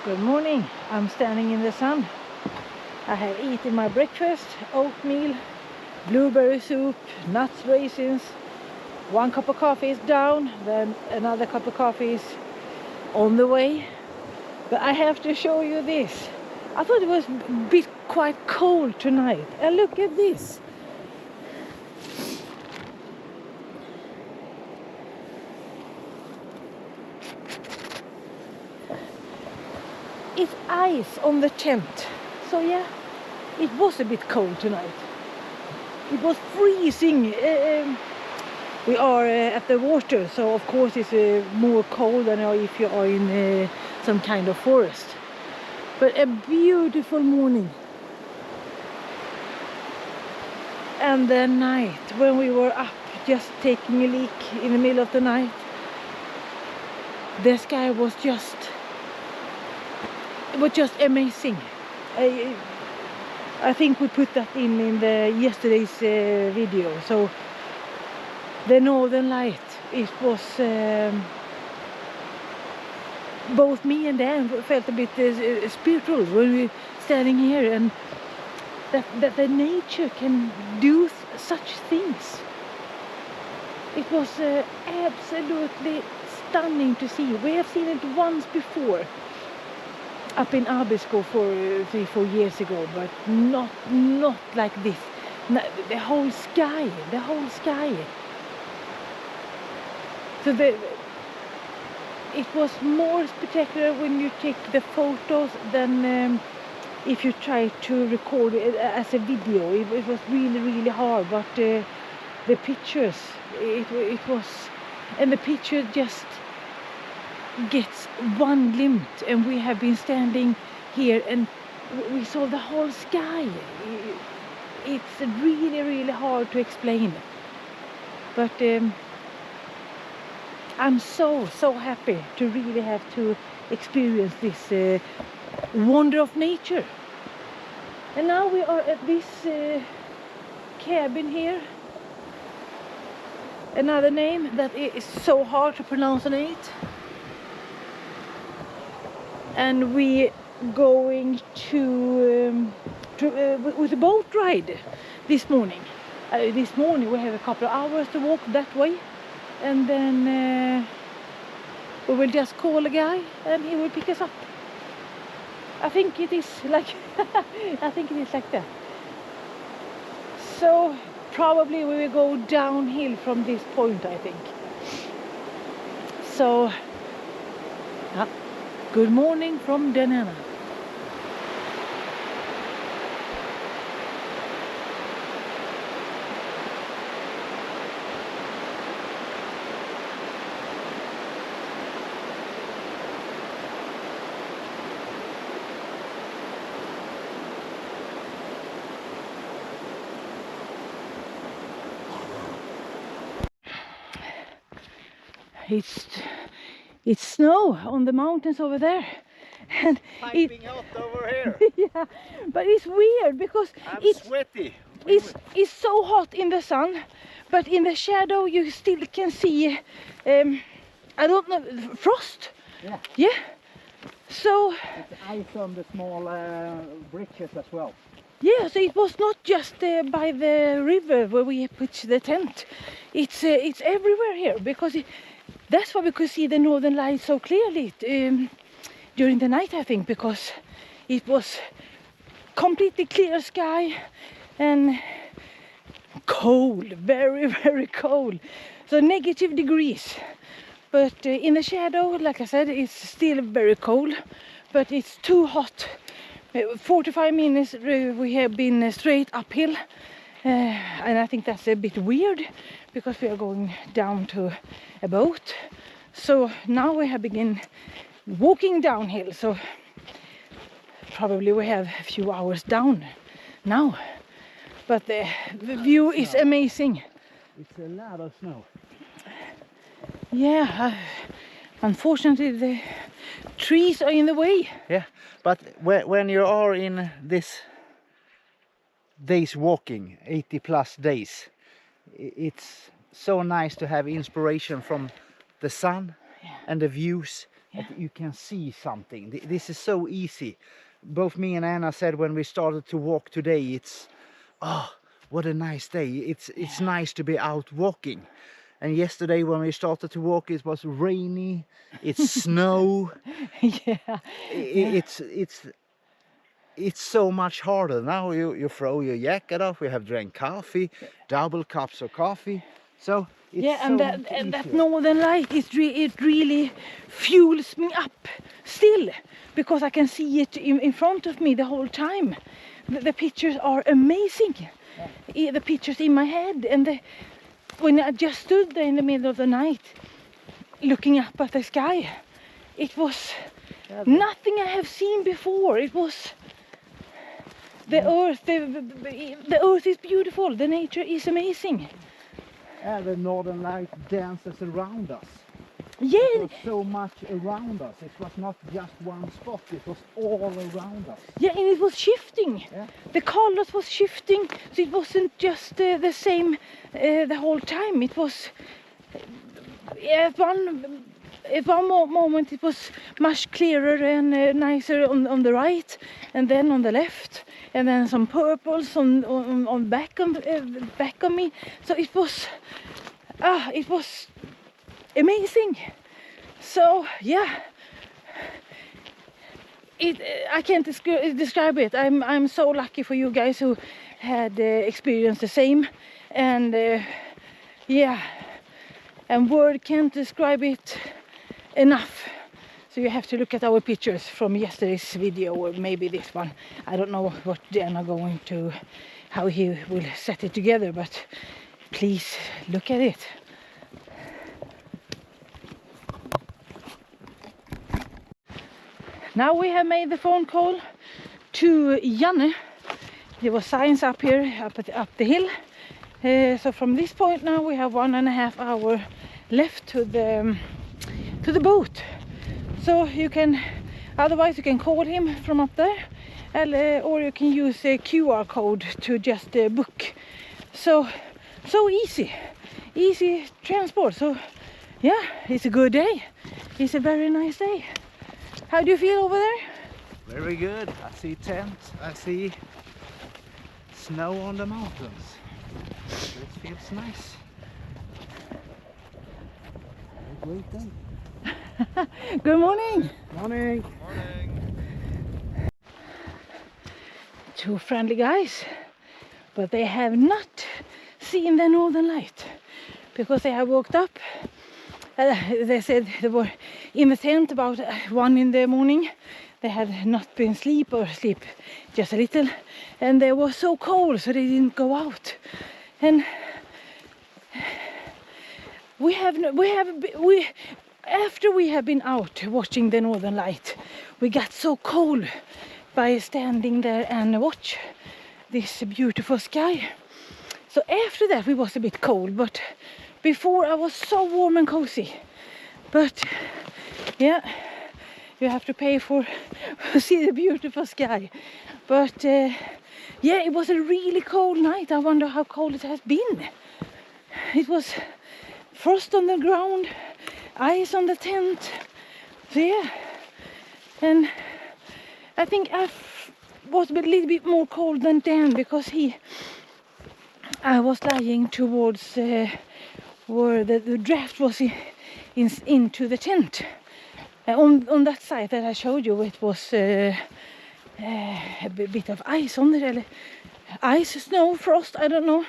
Good morning. I'm standing in the sun. I have eaten my breakfast, oatmeal, blueberry soup, nuts, raisins. 1 cup of coffee is down, then another cup of coffee is on the way. But I have to show you this. I thought it was a bit quite cold tonight. And look at this. It's ice on the tent. So yeah, it was a bit cold tonight. It was freezing. We are at the water, so of course it's more cold than if you are in some kind of forest. But a beautiful morning. And the night, when we were up just taking a leak in the middle of the night, the sky was just amazing. I think we put that in the yesterday's video. So the northern light, it was both me and Dan felt a bit spiritual when we were standing here, and that the nature can do such things. It was absolutely stunning to see. We have seen it once before up in Abisko for 3-4 years ago, but not like this. The whole sky. So it was more spectacular when you take the photos than if you try to record it as a video. It was really hard, but the pictures, it was, and the picture just gets one glimpse, and we have been standing here and we saw the whole sky. It's really hard to explain, but I'm so happy to really have to experience this wonder of nature. And now we are at this cabin here. Another name that is so hard to pronounce on it. And we going to with a boat ride this morning. This morning we have a couple of hours to walk that way, and then we will just call a guy and he will pick us up. I think it is like that. So probably we will go downhill from this point, I think. So good morning from DanAnna. It's snow on the mountains over there, and piping out over here. Yeah, but it's weird because it's sweaty. It's so hot in the sun, but in the shadow you still can see I don't know, frost. Yeah. So it's ice on the small bridges as well. Yeah, so it was not just by the river where we put the tent. It's everywhere here, because that's why we could see the northern lights so clearly during the night, I think, because it was completely clear sky and cold, very cold. So negative degrees. But in the shadow, like I said, it's still very cold, but it's too hot. 45 minutes we have been straight uphill, and I think that's a bit weird because we are going down to a boat. So now we have begun walking downhill, so probably we have a few hours down now, but the view is amazing. It's a lot of snow. Yeah, unfortunately the trees are in the way. Yeah, but when you are in this days walking, 80+ days, it's so nice to have inspiration from the sun and the views that you can see something. This is so easy. Both me and Anna said when we started to walk today, it's what a nice day. It's nice to be out walking. And yesterday when we started to walk, it was rainy, it's snow. Yeah. It's so much harder. Now you throw your jacket off, we have drank coffee, double cups of coffee. So it's and that northern light, it really fuels me up still, because I can see it in front of me the whole time. The pictures are amazing. The pictures in my head, and when I just stood there in the middle of the night looking up at the sky, it was nothing I have seen before. It was the earth. The earth is beautiful. The nature is amazing. Yeah, the northern light dances around us. Yeah. It was so much around us. It was not just one spot. It was all around us. Yeah, and it was shifting. Yeah. The colors was shifting, so it wasn't just the same the whole time. It was at one moment it was much clearer and nicer on the right, and then on the left, and then some purples on back of me. So it was amazing. So yeah, I can't describe it. I'm so lucky for you guys who had experienced the same, and yeah, and word can't describe it enough. So you have to look at our pictures from yesterday's video, or maybe this one. I don't know what Dan are going to, how he will set it together, but please look at it. Now we have made the phone call to Janne. There was signs up here, up the hill. So from this point now we have 1.5 hours left to the boat. So you can, otherwise you can call him from up there, or you can use a QR code to just book. So easy transport. So yeah, it's a good day. It's a very nice day. How do you feel over there? Very good. I see tents, I see snow on the mountains. It feels nice. A great day. Good morning. Morning. Morning. Two friendly guys, but they have not seen the northern light because they have woke up. They said they were in the tent about 1 in the morning. They had not been asleep or sleep just a little, and they were so cold, so they didn't go out. And after we have been out watching the northern light, we got so cold by standing there and watch this beautiful sky. So after that we was a bit cold, but before I was so warm and cozy. But yeah, you have to pay for see the beautiful sky. But yeah, it was a really cold night. I wonder how cold it has been. It was frost on the ground, ice on the tent. So yeah, and I think I was a little bit more cold than Dan, because I was lying towards where the draft was into the tent. On that side that I showed you, it was a bit of ice on there, ice, snow, frost, I don't know,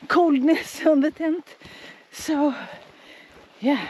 coldness on the tent. So yeah.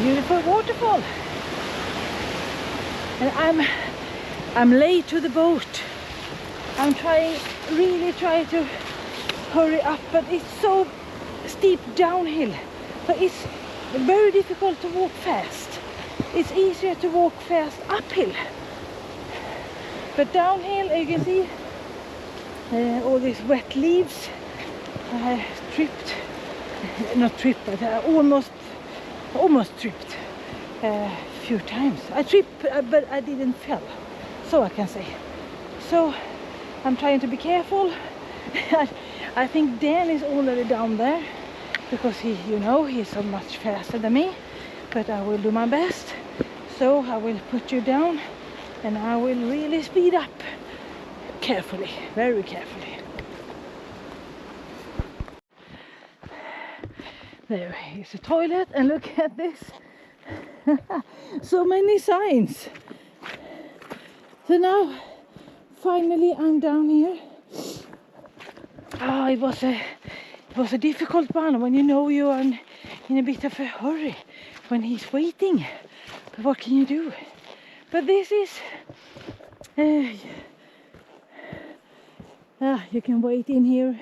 Beautiful waterfall, and I'm late to the boat. I'm really trying to hurry up, but it's so steep downhill, so it's very difficult to walk fast. It's easier to walk fast uphill, but downhill you can see all these wet leaves. I tripped, not tripped, but I almost tripped a few times. I tripped, but I didn't fall, so I can say. So I'm trying to be careful. I think Dan is already down there because he, you know, he's so much faster than me. But I will do my best. So I will put you down and I will really speed up carefully, very carefully. There is a toilet and look at this. So many signs. So now finally I'm down here. It was a difficult one when you know you are in a bit of a hurry when he's waiting. But what can you do? But this is you can wait in here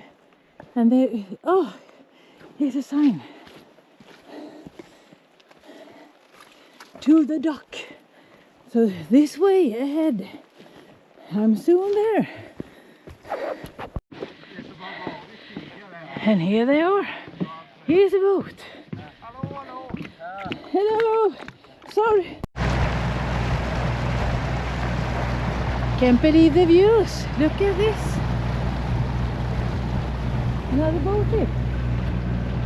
and there here's a sign. To the dock. So this way ahead. I'm soon there. And here they are. Here's a boat. Hello. Sorry. Can't believe the views. Look at this. Another boat here.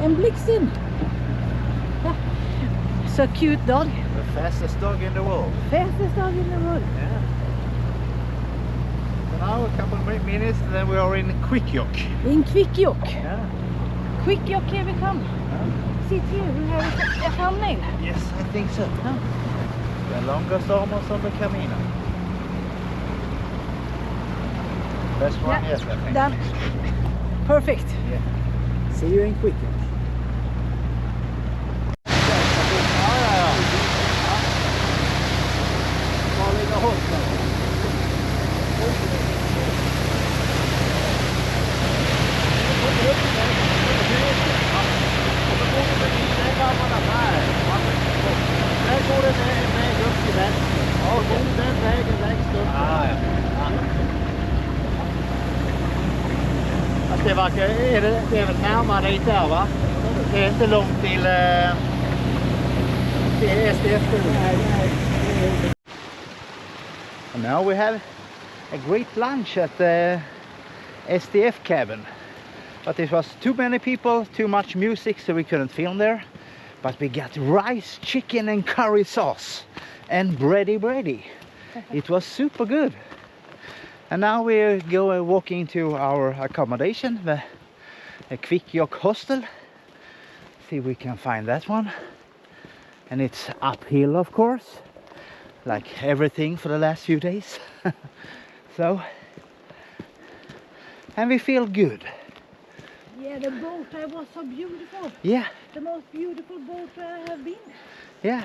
And Blixen. So cute dog. The fastest dog in the world. Fastest dog in the world. Yeah. So now a couple of minutes and then we are in Kvikkjokk. In Kvikkjokk. Yeah. Kvikkjokk, here we come. Sit here, we have a thumbnail. Yes, I think so. The longest almost on the Camino. Best one yet, I think. Done. Perfect. Yeah. See you in Kvikkjokk. Det är väl närmare dit där, va? Det är inte långt till SDF. And now we have a great lunch at the SDF cabin. But it was too many people, too much music, so we couldn't film there. But we got rice, chicken and curry sauce and bready. It was super good. And now we're walking to our accommodation, the Kvikkjokk hostel. See if we can find that one. And it's uphill, of course, like everything for the last few days. So, and we feel good. Yeah, the boat was so beautiful. Yeah. The most beautiful boat I have been. Yeah.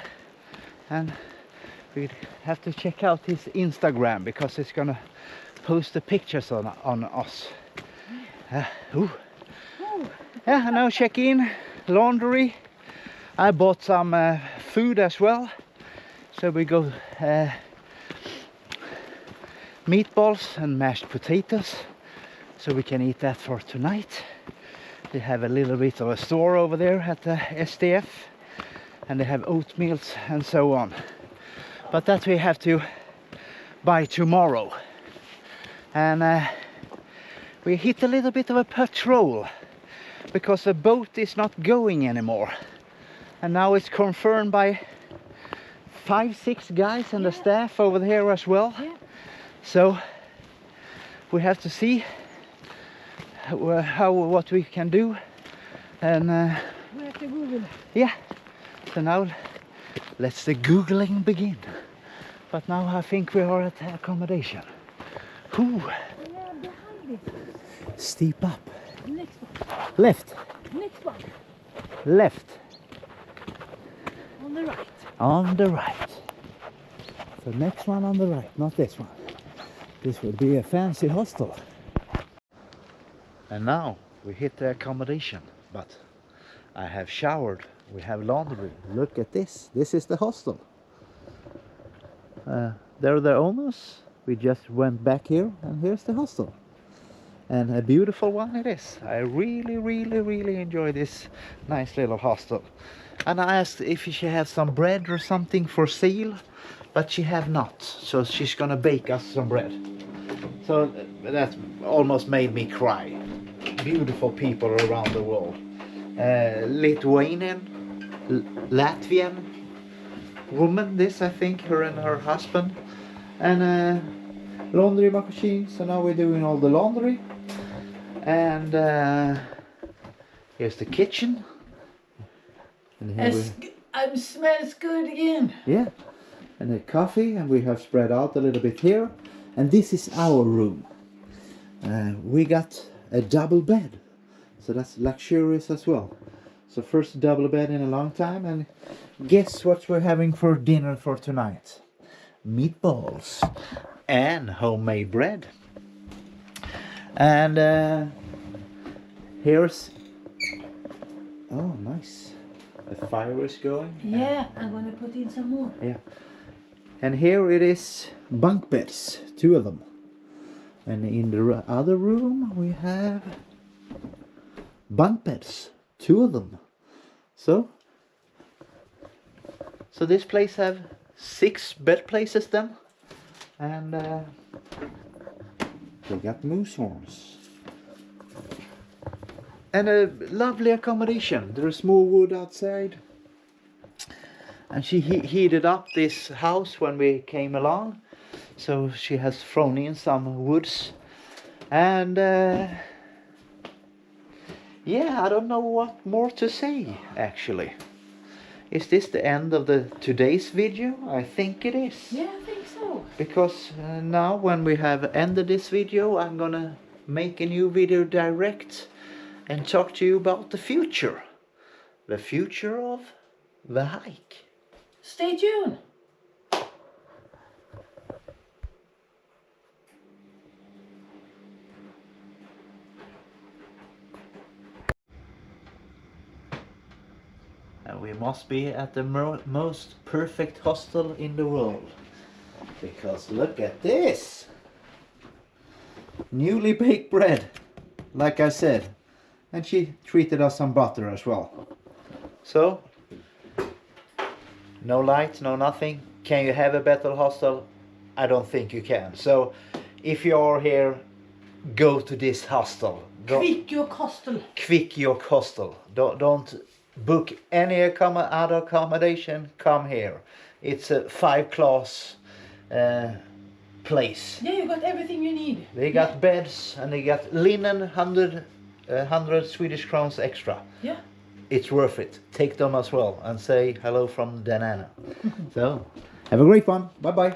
And we have to check out his Instagram because it's gonna post the pictures on us. Yeah, now check in, laundry. I bought some food as well. So we go meatballs and mashed potatoes. So we can eat that for tonight. They have a little bit of a store over there at the SDF. And they have oatmeals and so on. But that we have to buy tomorrow. And we hit a little bit of a patrol because the boat is not going anymore. And now it's confirmed by 5-6 guys and the staff over here as well. Yeah. So we have to see what we can do. And We have to Google. yeah, so now let's the Googling begin. But now I think we are at the accommodation. Whew. Yeah, behind this. Steep up. Next one. Left. Next one. Left. On the right. On the right. So next one on the right, not this one. This would be a fancy hostel. And now we hit the accommodation, but I have showered, we have laundry. Look at this. This is the hostel. They're the owners. We just went back here and here's the hostel. And a beautiful one it is. I really enjoy this nice little hostel. And I asked if she had some bread or something for sale, but she have not. So she's gonna bake us some bread. So that almost made me cry. Beautiful people around the world. Lithuanian, Latvian woman, this I think, her and her husband. And laundry machine, so now we're doing all the laundry. And here's the kitchen. And here it smells good again. yeah, and the coffee, and we have spread out a little bit here. And this is our room. We got a double bed, so that's luxurious as well. So first double bed in a long time, and guess what we're having for dinner for tonight? Meatballs and homemade bread. And here's, oh nice, the fire is going. Yeah, I'm gonna put in some more. Yeah, and here it is, bunk beds, 2 of them. And in the other room we have bunk beds, 2 of them. So this place have 6 bed places then. And we got moose horns. And a lovely accommodation. There's more wood outside. And she heated up this house when we came along. So she has thrown in some woods. And yeah, I don't know what more to say actually. Is this the end of today's video? I think it is. Yeah, I think so. Because now when we have ended this video, I'm gonna make a new video direct and talk to you about the future. The future of the hike. Stay tuned. And we must be at the most perfect hostel in the world. Because look at this! Newly baked bread, like I said. And she treated us some butter as well. So, no light, no nothing. Can you have a better hostel? I don't think you can. So, if you are here, go to this hostel. Kvikkjokk hostel. Kvikkjokk hostel. Don't book any other accommodation. Come here. It's a 5-class place. Yeah, you got everything you need. They got beds and they got linen, 100 Swedish crowns extra. Yeah. It's worth it. Take them as well and say hello from DanAnna. So, have a great one. Bye bye.